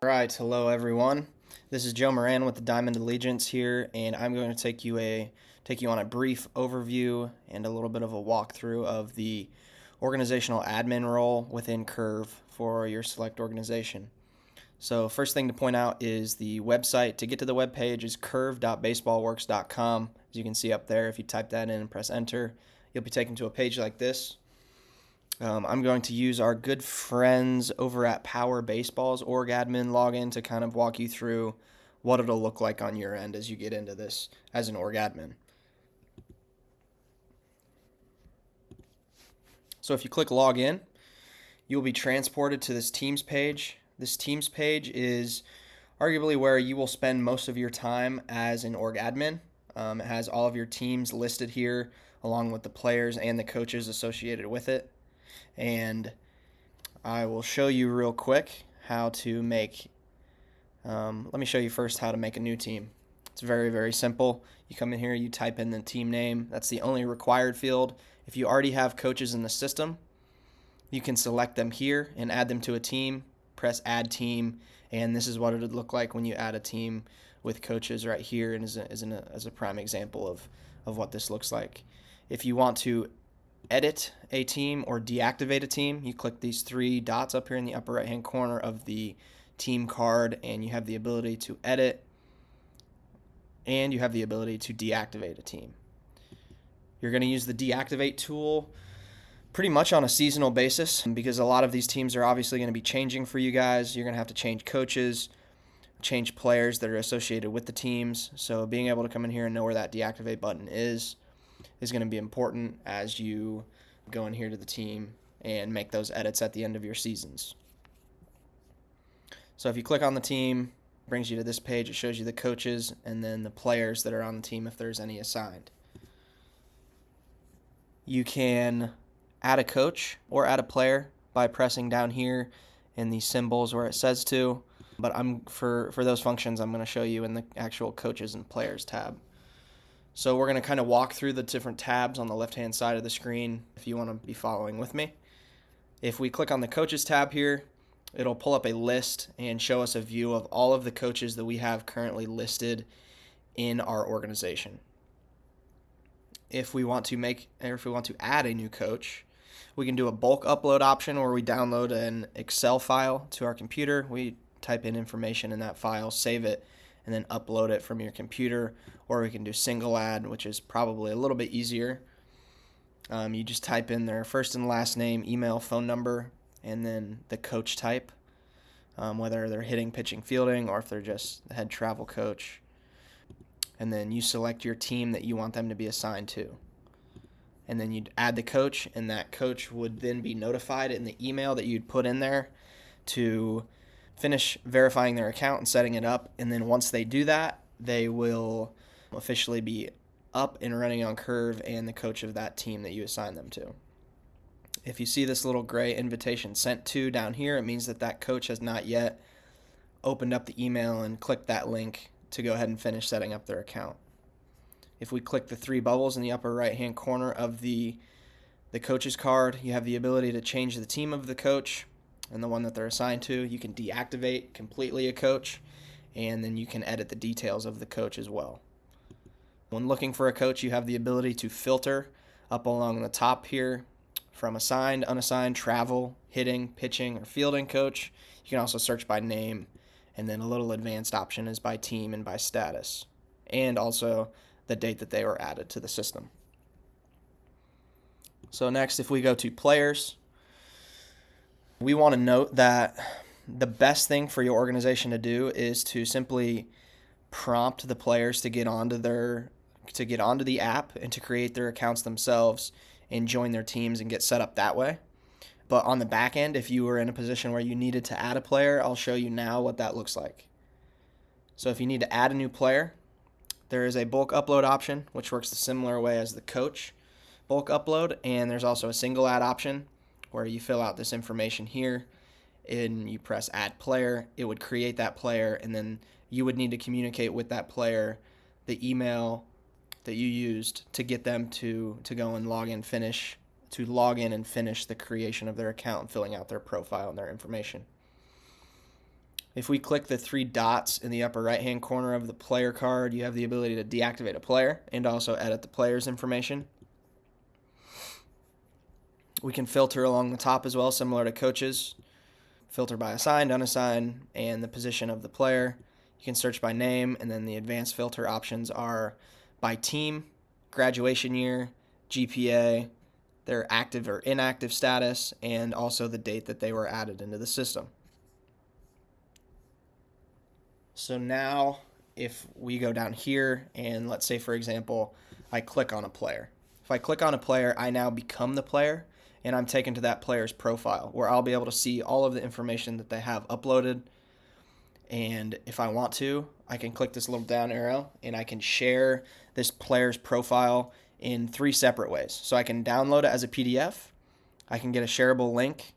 All right, hello everyone. This is Joe Moran with the Diamond Allegiance here, and I'm going to take you on a brief overview and a little bit of a walkthrough of the organizational admin role within Curve for your select organization. So first thing to point out is the website. To get to the web page is curve.baseballworks.com. As you can see up there, if you type that in and press enter, you'll be taken to a page like this. I'm going to use our good friends over at Power Baseball's org admin login to kind of walk you through what it'll look like on your end as you get into this as an org admin. So if you click login, you'll be transported to this Teams page. This Teams page is arguably where you will spend most of your time as an org admin. It has all of your teams listed here along with the players and the coaches associated with it. And I will show you real quick how to make, let me show you first how to make a new team. It's very, very simple. You come in here, you type in the team name. That's the only required field. If you already have coaches in the system, you can select them here and add them to a team, press add team, and this is what it would look like when you add a team with coaches right here, and as a prime example of what this looks like. If you want to edit a team or deactivate a team, you click these three dots up here in the upper right hand corner of the team card, and you have the ability to edit and you have the ability to deactivate a team. You're going to use the deactivate tool pretty much on a seasonal basis because a lot of these teams are obviously going to be changing for you guys. You're going to have to change coaches, change players that are associated with the teams. So being able to come in here and know where that deactivate button is going to be important as you go in here to the team and make those edits at the end of your seasons. So if you click on the team, it brings you to this page. It shows you the coaches and then the players that are on the team if there's any assigned. You can add a coach or add a player by pressing down here in these symbols where it says to, but for those functions I'm going to show you in the actual coaches and players tab. So we're going to kind of walk through the different tabs on the left-hand side of the screen if you want to be following with me. If we click on the Coaches tab here, it'll pull up a list and show us a view of all of the coaches that we have currently listed in our organization. If we want to add a new coach, we can do a bulk upload option where we download an Excel file to our computer. We type in information in that file, save it, and then upload it from your computer, or we can do single add, which is probably a little bit easier. You just type in their first and last name, email, phone number, and then the coach type, whether they're hitting, pitching, fielding, or if they're just the head travel coach. And then you select your team that you want them to be assigned to. And then you'd add the coach, and that coach would then be notified in the email that you'd put in there to finish verifying their account and setting it up. And then once they do that, they will officially be up and running on Curve and the coach of that team that you assign them to. If you see this little gray invitation sent to down here, it means that that coach has not yet opened up the email and clicked that link to go ahead and finish setting up their account. If we click the three bubbles in the upper right hand corner of the coach's card, you have the ability to change the team of the coach and the one that they're assigned to. You can deactivate completely a coach, and then you can edit the details of the coach as well. When looking for a coach, you have the ability to filter up along the top here from assigned, unassigned, travel, hitting, pitching, or fielding coach. You can also search by name, and then a little advanced option is by team and by status, and also the date that they were added to the system. So next, if we go to players, we want to note that the best thing for your organization to do is to simply prompt the players to get onto the app and to create their accounts themselves and join their teams and get set up that way. But on the back end, if you were in a position where you needed to add a player, I'll show you now what that looks like. So if you need to add a new player, there is a bulk upload option, which works the similar way as the coach bulk upload, and there's also a single add option where you fill out this information here and you press add player. It would create that player, and then you would need to communicate with that player the email that you used to get them to go and log in and finish the creation of their account and filling out their profile and their information. If we click the three dots in the upper right-hand corner of the player card, you have the ability to deactivate a player and also edit the player's information. We can filter along the top as well, similar to coaches. Filter by assigned, unassigned, and the position of the player. You can search by name, and then the advanced filter options are by team, graduation year, GPA, their active or inactive status, and also the date that they were added into the system. So now if we go down here and let's say, for example, I click on a player. If I click on a player, I now become the player and I'm taken to that player's profile where I'll be able to see all of the information that they have uploaded. And if I want to, I can click this little down arrow and I can share this player's profile in 3 separate ways. So I can download it as a PDF, I can get a shareable link,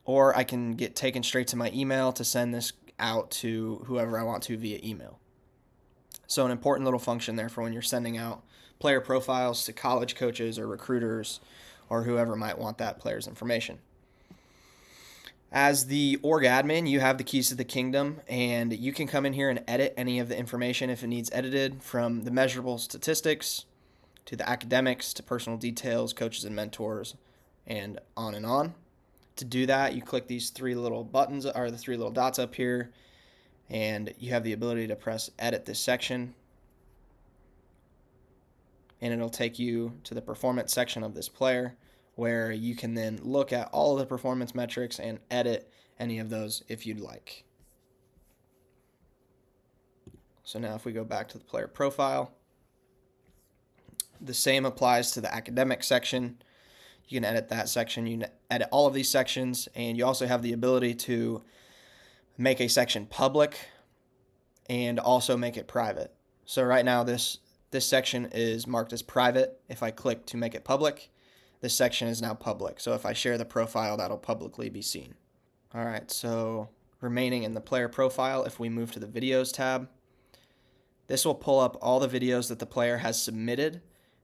or I can get taken straight to my email to send this out to whoever I want to via email. So an important little function there for when you're sending out player profiles to college coaches or recruiters or whoever might want that player's information. As the org admin, you have the keys to the kingdom, and you can come in here and edit any of the information if it needs edited, from the measurable statistics to the academics to personal details, coaches and mentors, and on and on. To do that, you click these 3 little buttons, or the 3 little dots up here, and you have the ability to press edit this section, and it'll take you to the performance section of this player, where you can then look at all of the performance metrics and edit any of those if you'd like. So now if we go back to the player profile, the same applies to the academic section. You can edit that section, you can edit all of these sections, and you also have the ability to make a section public and also make it private. So right now this section is marked as private. If I click to make it public, this section is now public. So if I share the profile, that'll publicly be seen. All right, so remaining in the player profile, if we move to the videos tab, this will pull up all the videos that the player has submitted.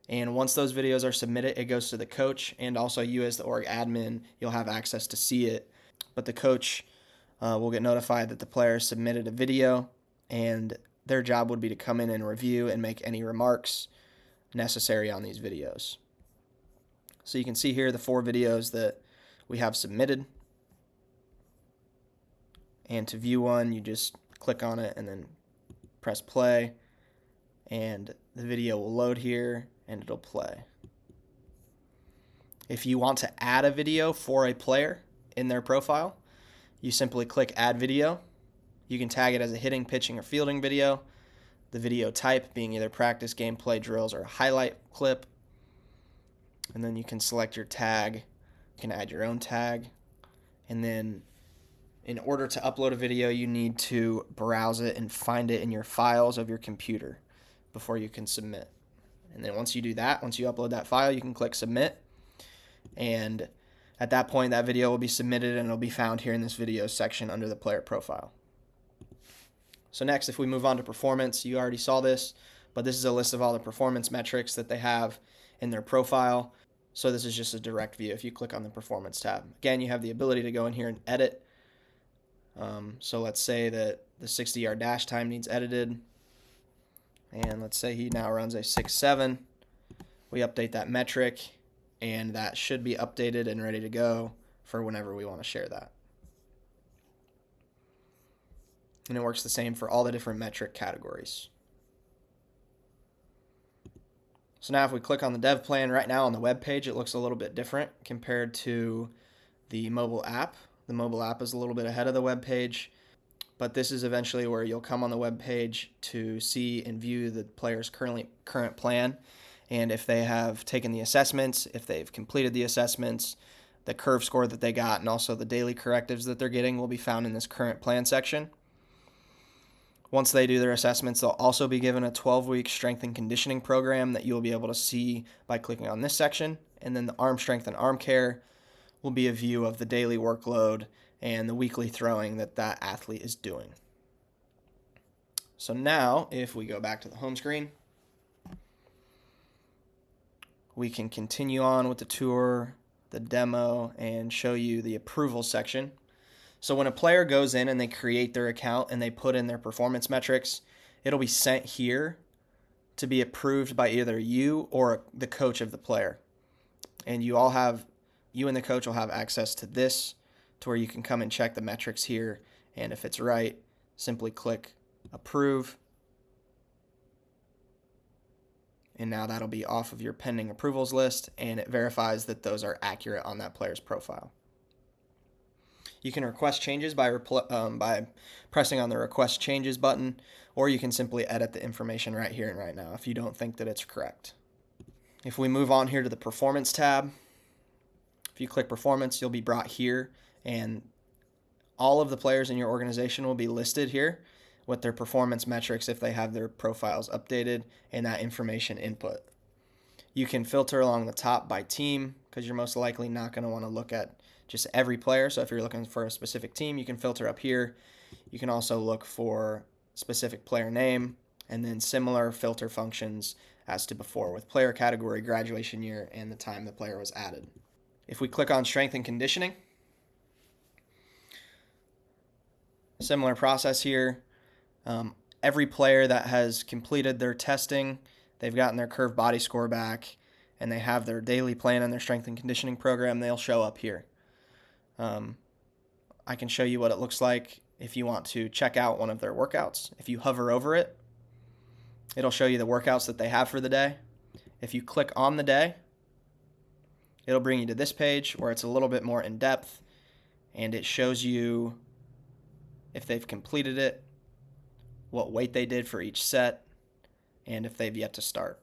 And once those videos are submitted, it goes to the coach, and also you as the org admin, you'll have access to see it. But the coach will get notified that the player submitted a video, and their job would be to come in and review and make any remarks necessary on these videos. So you can see here the 4 videos that we have submitted. And to view one, you just click on it and then press play, and the video will load here and it'll play. If you want to add a video for a player in their profile, you simply click add video. You can tag it as a hitting, pitching, or fielding video. The video type being either practice, gameplay, drills, or a highlight clip. And then you can select your tag. You can add your own tag. And then in order to upload a video, you need to browse it and find it in your files of your computer before you can submit. And then once you do that, once you upload that file, you can click submit. And at that point, that video will be submitted and it'll be found here in this video section under the player profile. So next, if we move on to performance, you already saw this, but this is a list of all the performance metrics that they have in their profile. So this is just a direct view if you click on the performance tab. Again, you have the ability to go in here and edit. So let's say that the 60-yard dash time needs edited. And let's say he now runs a 6.7. We update that metric, and that should be updated and ready to go for whenever we want to share that. And it works the same for all the different metric categories. So now if we click on the dev plan, right now on the web page, it looks a little bit different compared to the mobile app. The mobile app is a little bit ahead of the web page, but this is eventually where you'll come on the web page to see and view the player's current plan, and if they have taken the assessments, if they've completed the assessments, the curve score that they got, and also the daily correctives that they're getting will be found in this current plan section. Once they do their assessments, they'll also be given a 12-week strength and conditioning program that you'll be able to see by clicking on this section, and then the arm strength and arm care will be a view of the daily workload and the weekly throwing that that athlete is doing. So now, if we go back to the home screen, we can continue on with the tour, the demo, and show you the approval section. So when a player goes in and they create their account and they put in their performance metrics, it'll be sent here to be approved by either you or the coach of the player. And you and the coach will have access to this, to where you can come and check the metrics here. And if it's right, simply click approve. And now that'll be off of your pending approvals list, and it verifies that those are accurate on that player's profile. You can request changes by pressing on the request changes button, or you can simply edit the information right here and right now if you don't think that it's correct. If we move on here to the performance tab, if you click performance, you'll be brought here, and all of the players in your organization will be listed here with their performance metrics if they have their profiles updated and that information input. You can filter along the top by team, because you're most likely not going to want to look at just every player. So if you're looking for a specific team, you can filter up here. You can also look for specific player name, and then similar filter functions as to before with player category, graduation year, and the time the player was added. If we click on strength and conditioning, similar process here. Every player that has completed their testing, they've gotten their curved body score back, and they have their daily plan and their strength and conditioning program, they'll show up here. I can show you what it looks like if you want to check out one of their workouts. If you hover over it, it'll show you the workouts that they have for the day. If you click on the day, it'll bring you to this page where it's a little bit more in depth, and it shows you if they've completed it, what weight they did for each set, and if they've yet to start.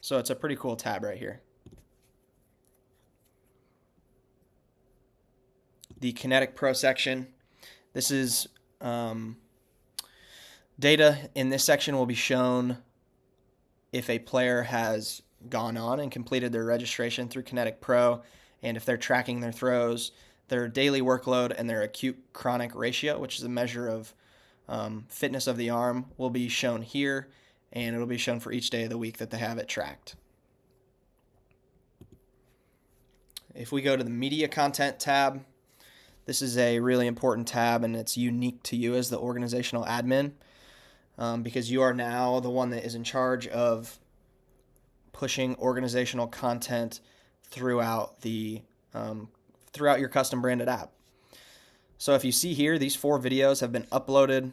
So it's a pretty cool tab right here. The Kinetic Pro section. This is data in this section will be shown if a player has gone on and completed their registration through Kinetic Pro, and if they're tracking their throws, their daily workload, and their acute chronic ratio, which is a measure of fitness of the arm, will be shown here, and it'll be shown for each day of the week that they have it tracked. If we go to the media content tab, this is a really important tab, and it's unique to you as the organizational admin, because you are now the one that is in charge of pushing organizational content throughout your custom branded app. So if you see here, these 4 videos have been uploaded,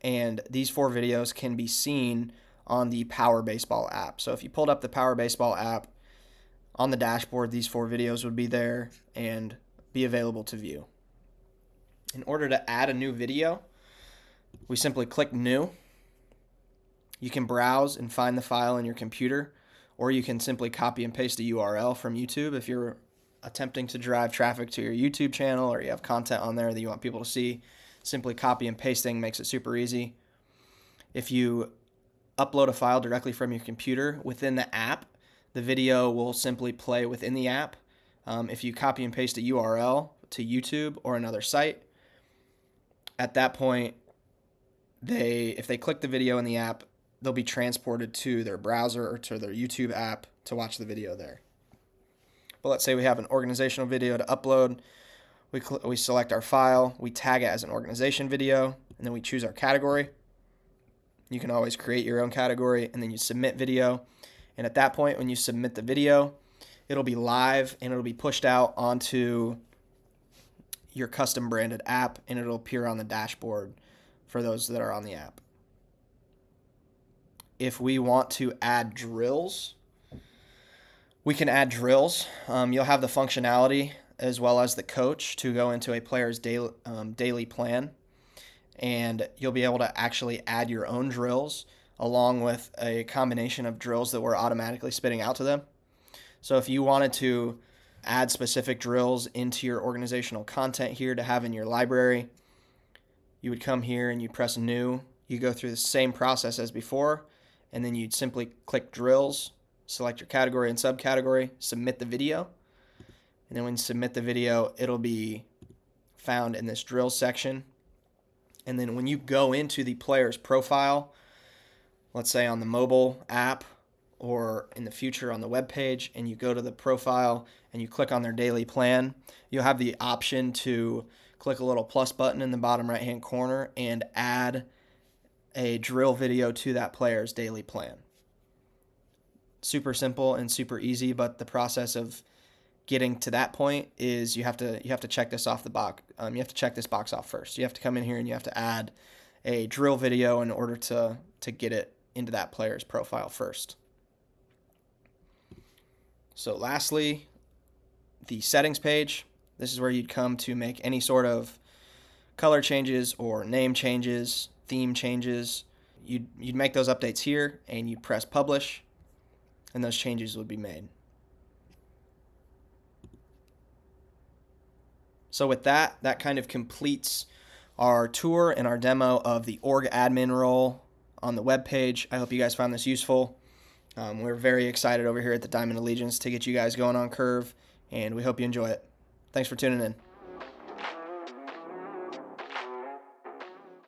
and these 4 videos can be seen on the Power Baseball app. So if you pulled up the Power Baseball app, on the dashboard, these 4 videos would be there and be available to view. In order to add a new video, we simply click New. You can browse and find the file in your computer, or you can simply copy and paste a URL from YouTube if you're attempting to drive traffic to your YouTube channel, or you have content on there that you want people to see. Simply copy and pasting makes it super easy. If you upload a file directly from your computer within the app, the video will simply play within the app. If you copy and paste a URL to YouTube or another site, at that point, if they click the video in the app, they'll be transported to their browser or to their YouTube app to watch the video there. But let's say we have an organizational video to upload. We select our file, we tag it as an organization video, and then we choose our category. You can always create your own category, and then you submit video. And at that point, when you submit the video, it'll be live and it'll be pushed out onto your custom branded app, and it'll appear on the dashboard for those that are on the app. If we want to add drills, we can add drills. You'll have the functionality as well as the coach to go into a player's daily plan, and you'll be able to actually add your own drills along with a combination of drills that we're automatically spitting out to them. So if you wanted to add specific drills into your organizational content here to have in your library, you would come here and you press New. You go through the same process as before, and then you'd simply click Drills, select your category and subcategory, submit the video, and then when you submit the video, it'll be found in this Drills section. And then when you go into the player's profile, let's say on the mobile app or in the future on the web page, and you go to the profile and you click on their daily plan, you'll have the option to click a little plus button in the bottom right hand corner and add a drill video to that player's daily plan. Super simple and super easy, but the process of getting to that point is you have to check this off the box. You have to check this box off first. You have to come in here and you have to add a drill video in order to get it into that player's profile first. So lastly, the settings page. This is where you'd come to make any sort of color changes or name changes, theme changes. You'd make those updates here and you press publish, and those changes would be made. So with that kind of completes our tour and our demo of the org admin role on the web page. I hope you guys found this useful. We're very excited over here at the Diamond Allegiance to get you guys going on Curve, and we hope you enjoy it. Thanks for tuning in.